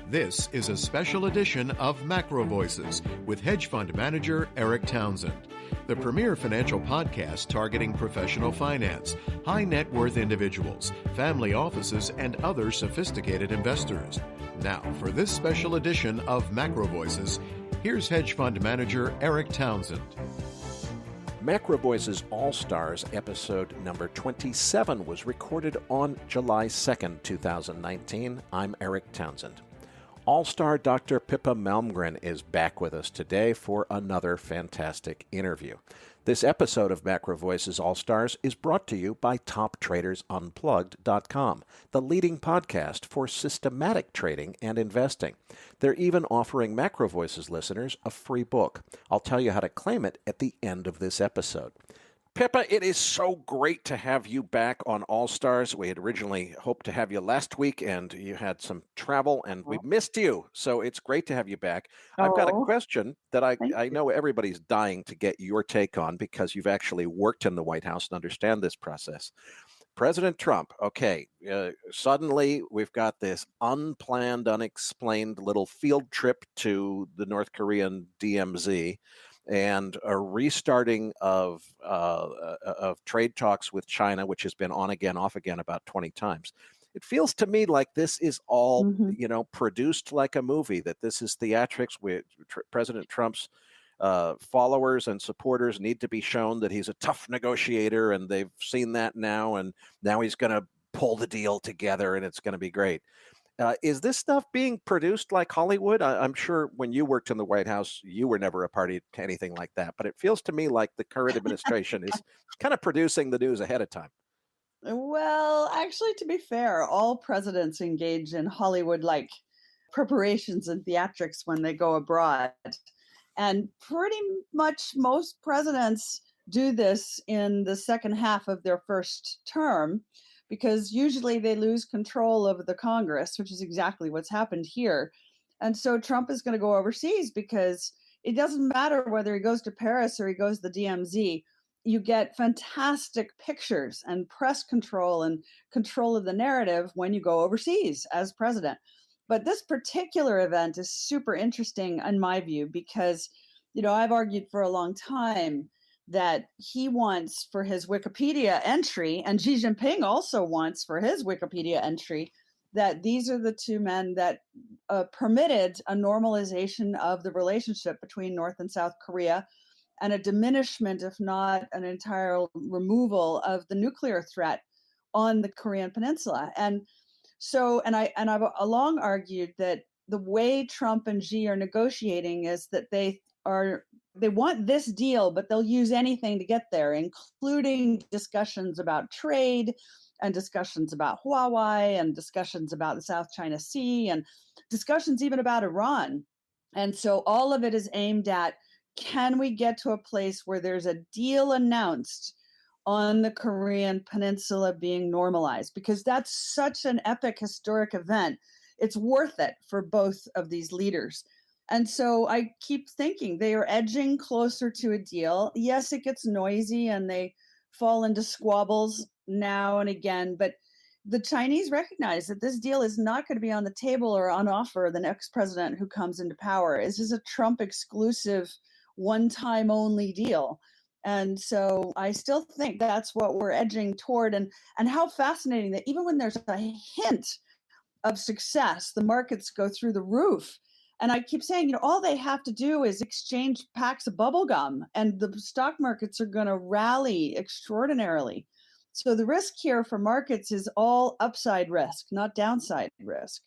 This is a special edition of Macro Voices with hedge fund manager Eric Townsend, the premier financial podcast targeting professional finance, high net worth individuals, family offices, and other sophisticated investors. Now, for this special edition of Macro Voices, here's hedge fund manager Eric Townsend. Macro Voices All-Stars episode number 27 was recorded on July 2nd, 2019. I'm Eric Townsend. All-star Dr. Pippa Malmgren is back with us today for another fantastic interview. This episode of Macro Voices All-Stars is brought to you by TopTradersUnplugged.com, the leading podcast for systematic trading and investing. They're even offering Macro Voices listeners a free book. I'll tell you how to claim it at the end of this episode. Pippa, it is so great to have you back on All Stars. We had originally hoped to have you last week, and you had some travel, and we missed you. So it's great to have you back. I've got a question that I know everybody's dying to get your take on because you've actually worked in the White House and understand this process. President Trump, suddenly we've got this unplanned, unexplained little field trip to the North Korean DMZ and a restarting of trade talks with China, which has been on again, off again about 20 times. It feels to me like this is all, produced like a movie, that this is theatrics. President Trump's followers and supporters need to be shown that he's a tough negotiator, and they've seen that now, and now he's going to pull the deal together, and it's going to be great. Is this stuff being produced like Hollywood? I'm sure when you worked in the White House, you were never a party to anything like that, but it feels to me like the current administration is kind of producing the news ahead of time. Well, actually, to be fair, all presidents engage in Hollywood-like preparations and theatrics when they go abroad. And pretty much most presidents do this in the second half of their first term, because usually they lose control of the Congress, which is exactly what's happened here. And so Trump is going to go overseas because it doesn't matter whether he goes to Paris or he goes to the DMZ. You get fantastic pictures and press control and control of the narrative when you go overseas as president. But this particular event is super interesting in my view because, I've argued for a long time that he wants for his Wikipedia entry, and Xi Jinping also wants for his Wikipedia entry, that these are the two men that permitted a normalization of the relationship between North and South Korea and a diminishment, if not an entire removal of the nuclear threat on the Korean Peninsula. And so, I've long argued that the way Trump and Xi are negotiating is that they want this deal, but they'll use anything to get there, including discussions about trade and discussions about Huawei and discussions about the South China Sea and discussions even about Iran. And so all of it is aimed at, can we get to a place where there's a deal announced on the Korean Peninsula being normalized? Because that's such an epic historic event. It's worth it for both of these leaders. And so I keep thinking they are edging closer to a deal. Yes, it gets noisy and they fall into squabbles now and again, but the Chinese recognize that this deal is not going to be on the table or on offer the next president who comes into power. This is a Trump exclusive, one-time only deal. And so I still think that's what we're edging toward. And how fascinating that even when there's a hint of success, the markets go through the roof. And I keep saying, all they have to do is exchange packs of bubble gum and the stock markets are going to rally extraordinarily. So the risk here for markets is all upside risk, not downside risk.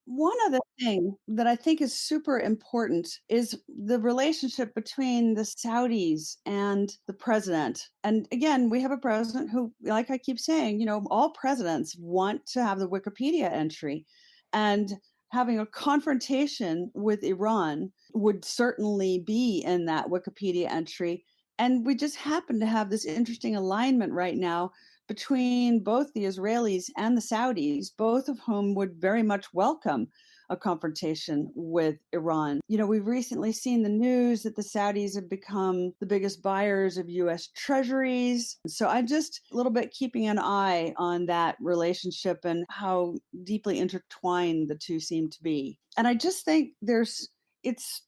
One other thing that I think is super important is the relationship between the Saudis and the president. And again, we have a president who, like I keep saying, all presidents want to have the Wikipedia entry. And having a confrontation with Iran would certainly be in that Wikipedia entry. And we just happen to have this interesting alignment right now between both the Israelis and the Saudis, both of whom would very much welcome a confrontation with Iran. We've recently seen the news that the Saudis have become the biggest buyers of US treasuries. So I'm just a little bit keeping an eye on that relationship and how deeply intertwined the two seem to be. And I just think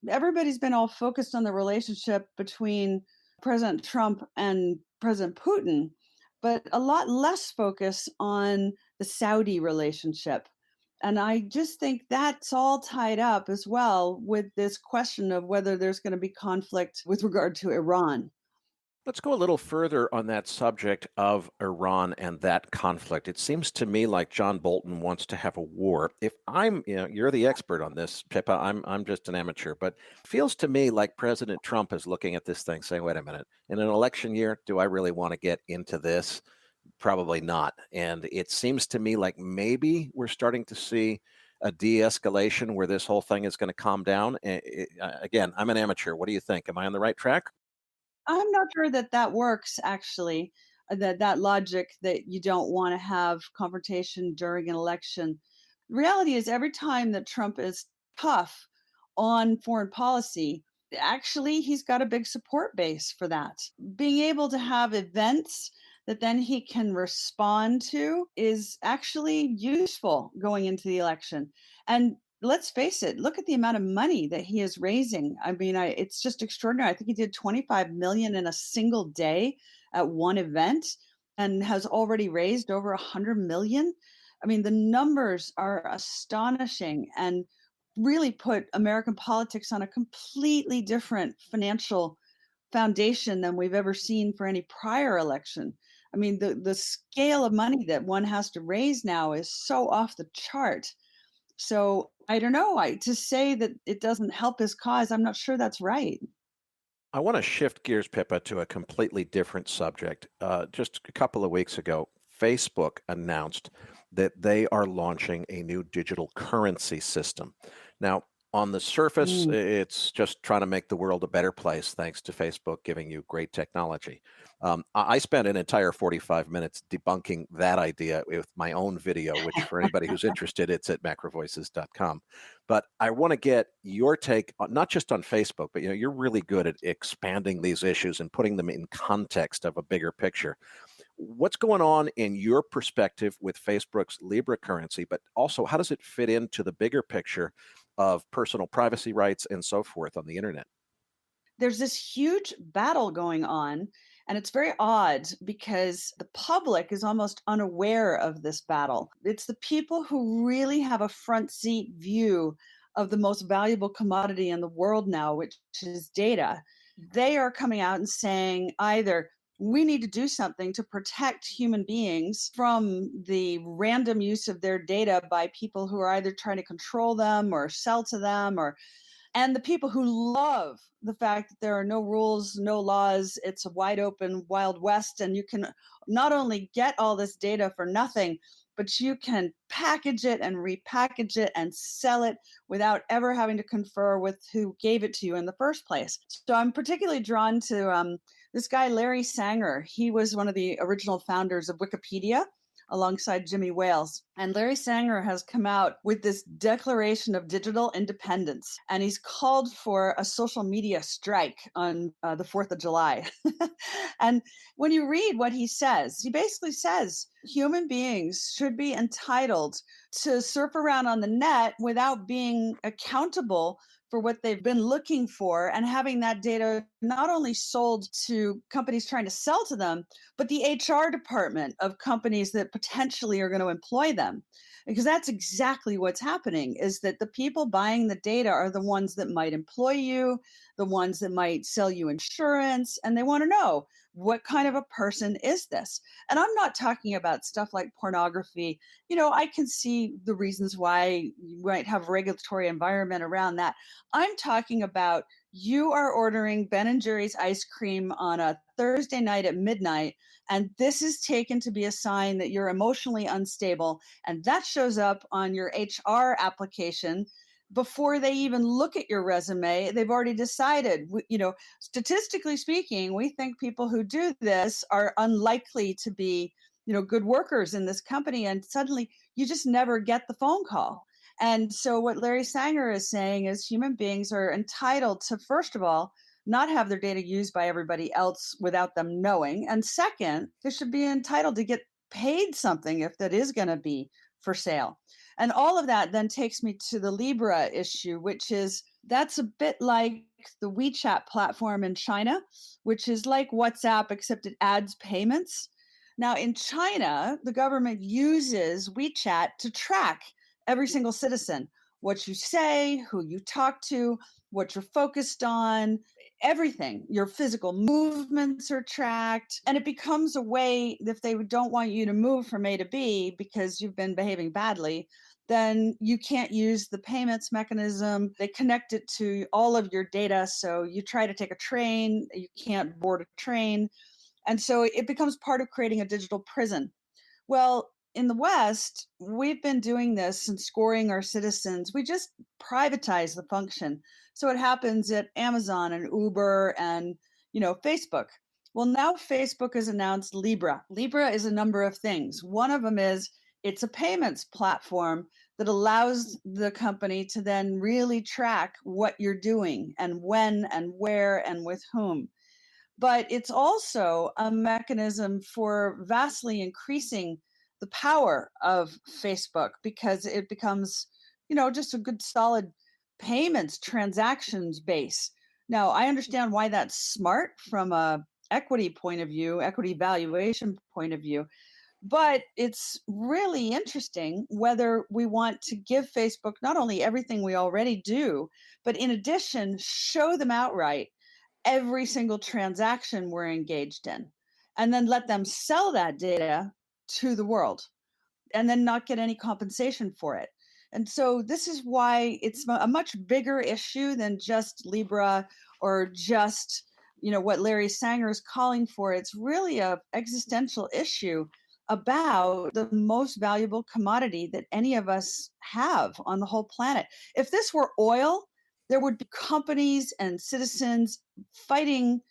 everybody's been all focused on the relationship between President Trump and President Putin, but a lot less focus on the Saudi relationship. And I just think that's all tied up as well with this question of whether there's going to be conflict with regard to Iran. Let's go a little further on that subject of Iran and that conflict. It seems to me like John Bolton wants to have a war. If you're the expert on this, Pippa, I'm just an amateur, but it feels to me like President Trump is looking at this thing saying, wait a minute, in an election year, do I really want to get into this? Probably not. And it seems to me like maybe we're starting to see a de-escalation where this whole thing is going to calm down. Again, I'm an amateur. What do you think? Am I on the right track? I'm not sure that works, actually, that logic that you don't want to have confrontation during an election. The reality is, every time that Trump is tough on foreign policy, actually, he's got a big support base for that. Being able to have events that then he can respond to is actually useful going into the election. And let's face it, look at the amount of money that he is raising. I mean, it's just extraordinary. I think he did 25 million in a single day at one event and has already raised over 100 million. I mean, the numbers are astonishing and really put American politics on a completely different financial foundation than we've ever seen for any prior election. I mean, the scale of money that one has to raise now is so off the chart. So I don't know. To say that it doesn't help his cause, I'm not sure that's right. I want to shift gears, Pippa, to a completely different subject. Just a couple of weeks ago, Facebook announced that they are launching a new digital currency system. Now, on the surface, it's just trying to make the world a better place, thanks to Facebook giving you great technology. I spent an entire 45 minutes debunking that idea with my own video, which for anybody who's interested, it's at macrovoices.com. But I want to get your take, not just on Facebook, but you're really good at expanding these issues and putting them in context of a bigger picture. What's going on in your perspective with Facebook's Libra currency, but also how does it fit into the bigger picture of personal privacy rights and so forth on the internet? There's this huge battle going on, and it's very odd because the public is almost unaware of this battle. It's the people who really have a front seat view of the most valuable commodity in the world now, which is data. They are coming out and saying either we need to do something to protect human beings from the random use of their data by people who are either trying to control them or sell to them, and the people who love the fact that there are no rules, no laws, it's a wide open Wild West, and you can not only get all this data for nothing, but you can package it and repackage it and sell it without ever having to confer with who gave it to you in the first place. So I'm particularly drawn to this guy, Larry Sanger. He was one of the original founders of Wikipedia alongside Jimmy Wales. And Larry Sanger has come out with this declaration of digital independence, and he's called for a social media strike on the 4th of July. And when you read what he says, he basically says human beings should be entitled to surf around on the net without being accountable for what they've been looking for and having that data not only sold to companies trying to sell to them, but the HR department of companies that potentially are going to employ them. Because that's exactly what's happening, is that the people buying the data are the ones that might employ you, the ones that might sell you insurance, and they want to know, what kind of a person is this? And I'm not talking about stuff like pornography. I can see the reasons why you might have a regulatory environment around that. I'm talking about you are ordering Ben and Jerry's ice cream on a Thursday night at midnight, and this is taken to be a sign that you're emotionally unstable, and that shows up on your HR application before they even look at your resume. They've already decided, statistically speaking, we think people who do this are unlikely to be, good workers in this company, and suddenly you just never get the phone call. And so, what Larry Sanger is saying is human beings are entitled to, first of all, not have their data used by everybody else without them knowing. And second, they should be entitled to get paid something if that is going to be for sale. And all of that then takes me to the Libra issue, which is that's a bit like the WeChat platform in China, which is like WhatsApp, except it adds payments. Now, in China, the government uses WeChat to track every single citizen, what you say, who you talk to, what you're focused on, everything. Your physical movements are tracked. And it becomes a way, if they don't want you to move from A to B because you've been behaving badly, then you can't use the payments mechanism. They connect it to all of your data. So you try to take a train, you can't board a train. And so it becomes part of creating a digital prison. Well, in the West, we've been doing this and scoring our citizens. We just privatize the function. So it happens at Amazon and Uber and, Facebook. Well, now Facebook has announced Libra. Libra is a number of things. One of them is it's a payments platform that allows the company to then really track what you're doing and when and where and with whom. But it's also a mechanism for vastly increasing the power of Facebook because it becomes, just a good solid payments transactions base. Now, I understand why that's smart from a equity point of view, equity valuation point of view, but it's really interesting whether we want to give Facebook not only everything we already do, but in addition, show them outright every single transaction we're engaged in, and then let them sell that data to the world and then not get any compensation for it. And so this is why it's a much bigger issue than just Libra or just what Larry Sanger is calling for. It's really a existential issue about the most valuable commodity that any of us have on the whole planet. If this were oil, there would be companies and citizens fighting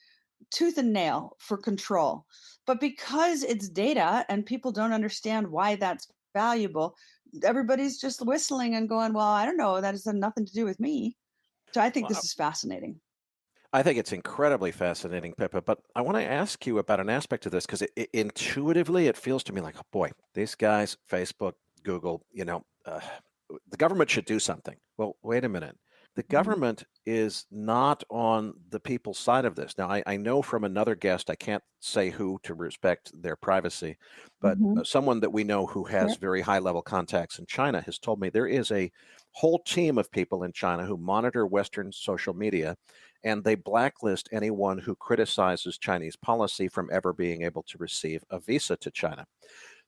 tooth and nail for control. But because it's data and people don't understand why that's valuable, everybody's just whistling and going, well, I don't know, that has nothing to do with me. So I think Well, this is fascinating. I think it's incredibly fascinating, Pippa, but I want to ask you about an aspect of this because intuitively it feels to me like, oh boy, these guys, Facebook, Google, the government should do something. Well, wait a minute. The Mhm. government is not on the people's side of this. Now, I know from another guest, I can't say who to respect their privacy, but Mhm. someone that we know who has Sure. very high level contacts in China has told me there is a whole team of people in China who monitor Western social media and they blacklist anyone who criticizes Chinese policy from ever being able to receive a visa to China.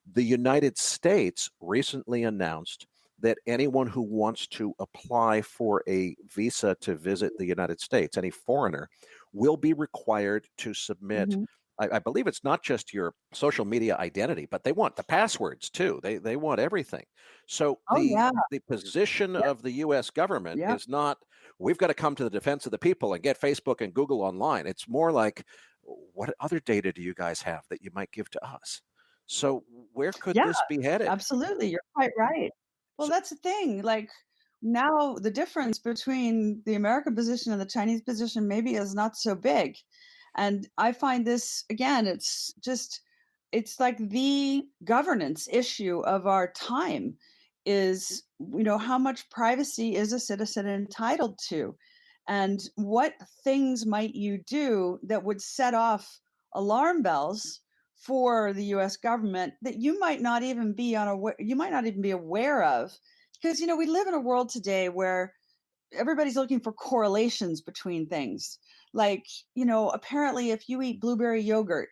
The United States recently announced that anyone who wants to apply for a visa to visit the United States, any foreigner, will be required to submit. Mhm. I believe it's not just your social media identity, but they want the passwords too. They want everything. So Oh, yeah. the position Yep. of the U.S. government Yep. is not we've got to come to the defense of the people and get Facebook and Google online. It's more like what other data do you guys have that you might give to us? So where could Yeah, this be headed? absolutely. You're quite right. Well, So, that's the thing. Like now, the difference between the American position and the Chinese position maybe is not so big. And I find this, again, it's like the governance issue of our time is, how much privacy is a citizen entitled to? And what things might you do that would set off alarm bells for the US government that you might not even be aware of? Because we live in a world today where everybody's looking for correlations between things. Like, apparently if you eat blueberry yogurt,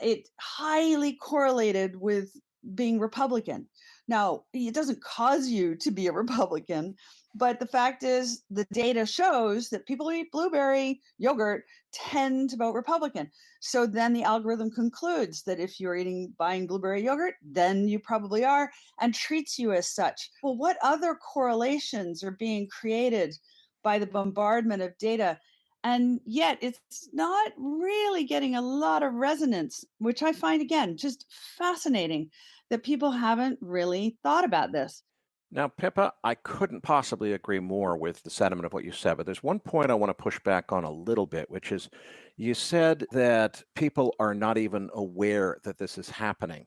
it highly correlated with being Republican. Now, it doesn't cause you to be a Republican, but the fact is, the data shows that people who eat blueberry yogurt tend to vote Republican. So then the algorithm concludes that if you're buying blueberry yogurt, then you probably are, and treats you as such. Well, what other correlations are being created by the bombardment of data? And yet it's not really getting a lot of resonance, which I find, again, just fascinating that people haven't really thought about this. Now, Pippa, I couldn't possibly agree more with the sentiment of what you said, but there's one point I want to push back on a little bit, which is you said that people are not even aware that this is happening.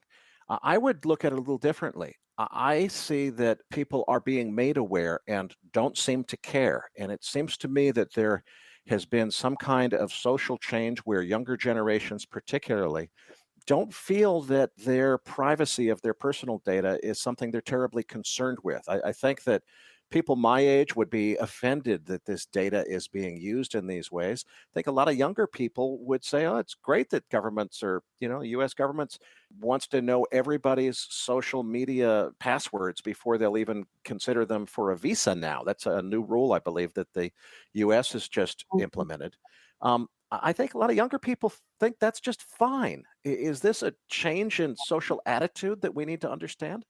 I would look at it a little differently. I see that people are being made aware and don't seem to care. And it seems to me that there has been some kind of social change where younger generations, particularly, don't feel that their privacy of their personal data is something they're terribly concerned with. I think that people my age would be offended that this data is being used in these ways. I think a lot of younger people would say, "Oh, it's great that governments are, U.S. governments wants to know everybody's social media passwords before they'll even consider them for a visa now." That's a new rule, I believe, that the U.S. has just implemented. I think a lot of younger people think that's just fine. Is this a change in social attitude that we need to understand?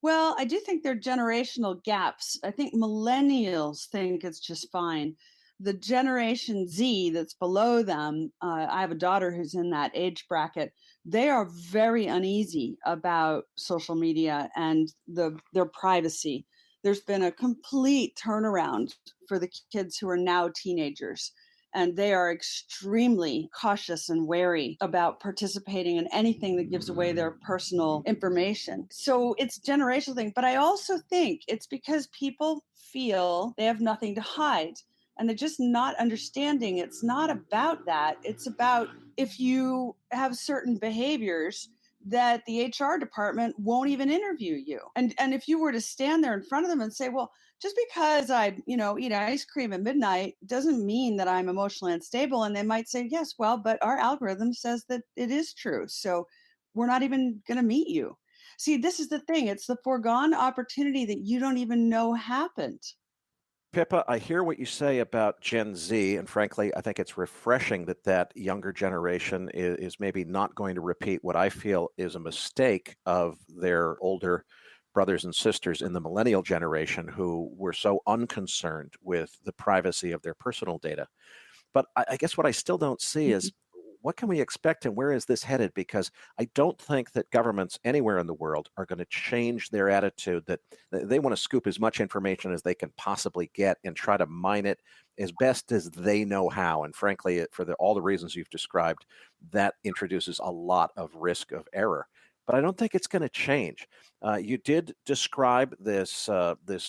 Well, I do think there are generational gaps. I think millennials think it's just fine. The Generation Z that's below them, I have a daughter who's in that age bracket. They are very uneasy about social media and their privacy. There's been a complete turnaround for the kids who are now teenagers, and they are extremely cautious and wary about participating in anything that gives away their personal information. So it's a generational thing, but I also think it's because people feel they have nothing to hide, and they're just not understanding it's not about that. It's about if you have certain behaviors that the HR department won't even interview you. And if you were to stand there in front of them and say, "Well, just because I, eat ice cream at midnight doesn't mean that I'm emotionally unstable." And they might say, "Yes, well, but our algorithm says that it is true. So we're not even going to meet you." See, this is the thing. It's the foregone opportunity that you don't even know happened. Pippa, I hear what you say about Gen Z, and frankly, I think it's refreshing that that younger generation is maybe not going to repeat what I feel is a mistake of their older brothers and sisters in the millennial generation who were so unconcerned with the privacy of their personal data. But I guess what I still don't see Mhm. is what can we expect and where is this headed? Because I don't think that governments anywhere in the world are going to change their attitude that they want to scoop as much information as they can possibly get and try to mine it as best as they know how. And frankly, for all the reasons you've described, that introduces a lot of risk of error. But I don't think it's going to change. You did describe this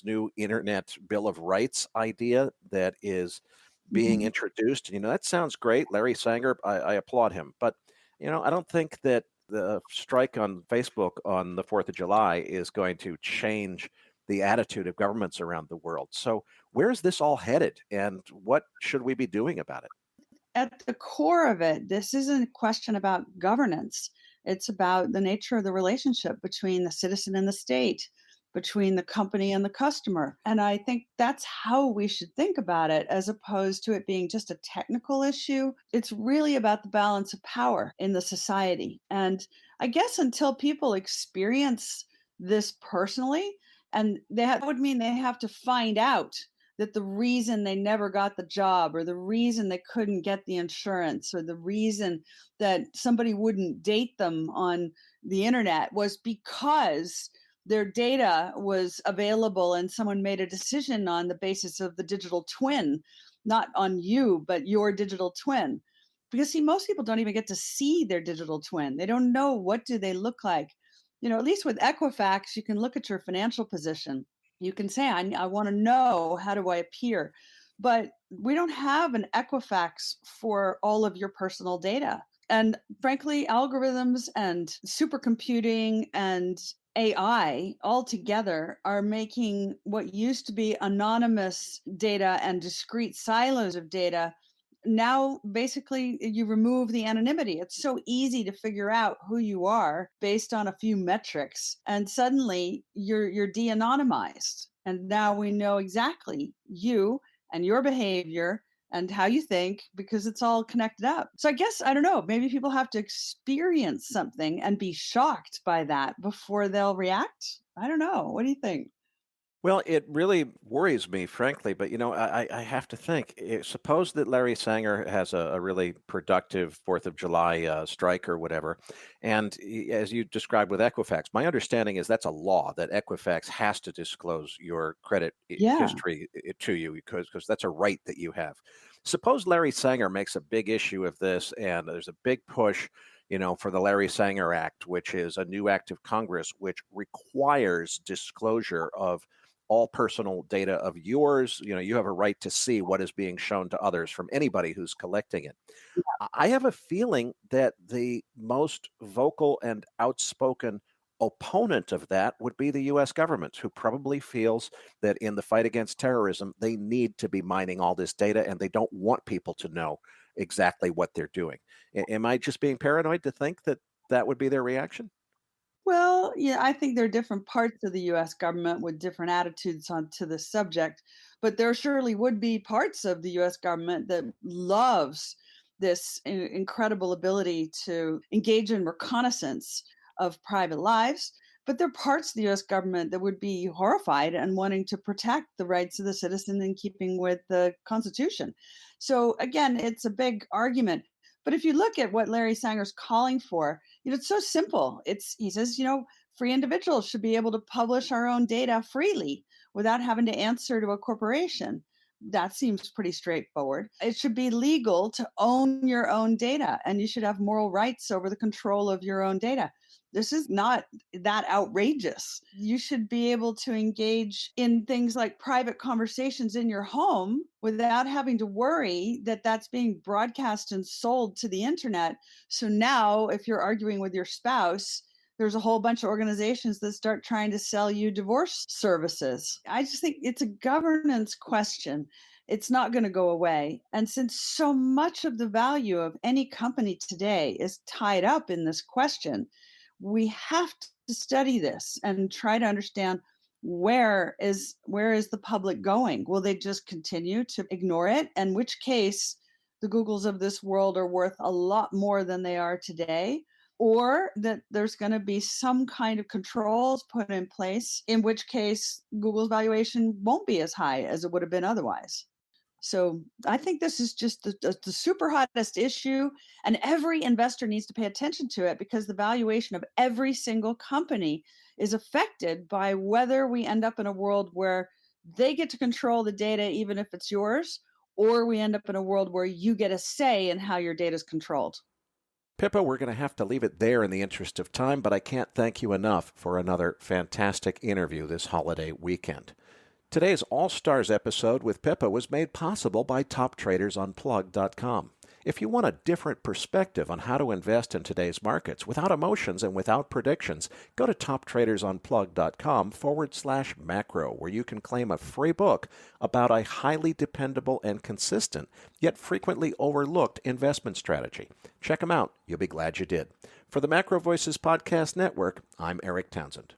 new Internet Bill of Rights idea that is being Mhm. introduced. That sounds great. Larry Sanger, I applaud him. But, I don't think that the strike on Facebook on the 4th of July is going to change the attitude of governments around the world. So, where's this all headed and what should we be doing about it? At the core of it, this isn't a question about governance. It's about the nature of the relationship between the citizen and the state, between the company and the customer. And I think that's how we should think about it, as opposed to it being just a technical issue. It's really about the balance of power in the society. And I guess until people experience this personally, and that would mean they have to find out that the reason they never got the job, or the reason they couldn't get the insurance, or the reason that somebody wouldn't date them on the internet was because their data was available and someone made a decision on the basis of the digital twin, not on you, but your digital twin. Because see, most people don't even get to see their digital twin. They don't know what do they look like. At least with Equifax, you can look at your financial position. You can say, I want to know, how do I appear? But we don't have an Equifax for all of your personal data. And frankly, algorithms and supercomputing and AI all together are making what used to be anonymous data and discrete silos of data. Now, basically, you remove the anonymity. It's so easy to figure out who you are based on a few metrics, and suddenly you're de-anonymized. And now we know exactly you and your behavior and how you think because it's all connected up. So I guess I don't know, maybe people have to experience something and be shocked by that before they'll react. I don't know. What do you think? Well, it really worries me, frankly, but I have to think. Suppose that Larry Sanger has a really productive Fourth of July strike or whatever, and as you described with Equifax, my understanding is that's a law that Equifax has to disclose your credit Yeah. history to you because that's a right that you have. Suppose Larry Sanger makes a big issue of this, and there's a big push. For the Larry Sanger Act, which is a new act of Congress which requires disclosure of all personal data of yours. You have a right to see what is being shown to others from anybody who's collecting it. I have a feeling that the most vocal and outspoken opponent of that would be the US government, who probably feels that in the fight against terrorism, they need to be mining all this data and they don't want people to know exactly what they're doing. Am I just being paranoid to think that that would be their reaction? Well, yeah, I think there are different parts of the US government with different attitudes on to this subject, but there surely would be parts of the US government that loves this incredible ability to engage in reconnaissance of private lives. But there are parts of the US government that would be horrified and wanting to protect the rights of the citizen in keeping with the Constitution. So again, it's a big argument. But if you look at what Larry Sanger's calling for, it's so simple. He says, free individuals should be able to publish our own data freely without having to answer to a corporation. That seems pretty straightforward. It should be legal to own your own data, and you should have moral rights over the control of your own data. This is not that outrageous. You should be able to engage in things like private conversations in your home without having to worry that that's being broadcast and sold to the internet. So now, if you're arguing with your spouse, there's a whole bunch of organizations that start trying to sell you divorce services. I just think it's a governance question. It's not going to go away. And since so much of the value of any company today is tied up in this question, we have to study this and try to understand where is the public going? Will they just continue to ignore it? In which case, the Googles of this world are worth a lot more than they are today, or that there's going to be some kind of controls put in place, in which case Google's valuation won't be as high as it would have been otherwise. So I think this is just the super hottest issue, and every investor needs to pay attention to it because the valuation of every single company is affected by whether we end up in a world where they get to control the data, even if it's yours, or we end up in a world where you get a say in how your data is controlled. Pippa, we're going to have to leave it there in the interest of time, but I can't thank you enough for another fantastic interview this holiday weekend. Today's All Stars episode with Pippa was made possible by TopTradersUnplugged.com. If you want a different perspective on how to invest in today's markets without emotions and without predictions, go to TopTradersUnplugged.com/macro, where you can claim a free book about a highly dependable and consistent, yet frequently overlooked investment strategy. Check them out. You'll be glad you did. For the Macro Voices Podcast Network, I'm Eric Townsend.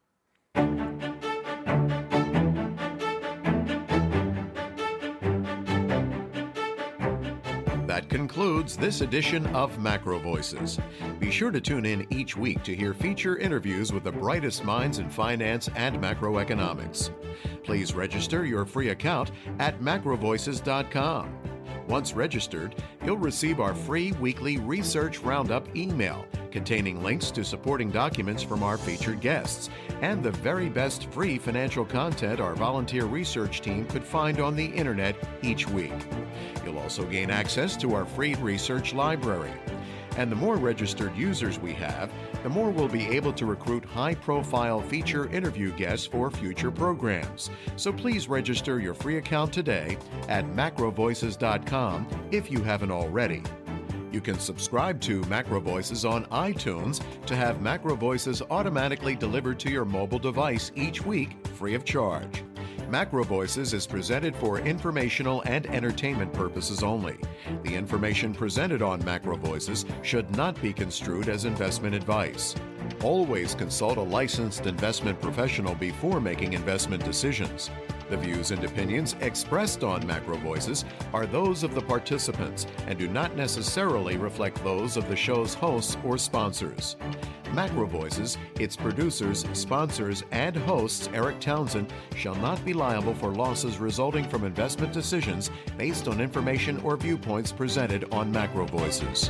That concludes this edition of Macro Voices. Be sure to tune in each week to hear feature interviews with the brightest minds in finance and macroeconomics. Please register your free account at macrovoices.com. Once registered, you'll receive our free weekly Research Roundup email containing links to supporting documents from our featured guests and the very best free financial content our volunteer research team could find on the internet each week. You'll also gain access to our free research library. And the more registered users we have, the more we'll be able to recruit high-profile feature interview guests for future programs. So please register your free account today at macrovoices.com if you haven't already. You can subscribe to Macro Voices on iTunes to have Macro Voices automatically delivered to your mobile device each week, free of charge. Macro Voices is presented for informational and entertainment purposes only. The information presented on Macro Voices should not be construed as investment advice. Always consult a licensed investment professional before making investment decisions. The views and opinions expressed on Macro Voices are those of the participants and do not necessarily reflect those of the show's hosts or sponsors. Macro Voices, its producers, sponsors, and hosts, Eric Townsend, shall not be liable for losses resulting from investment decisions based on information or viewpoints presented on Macro Voices.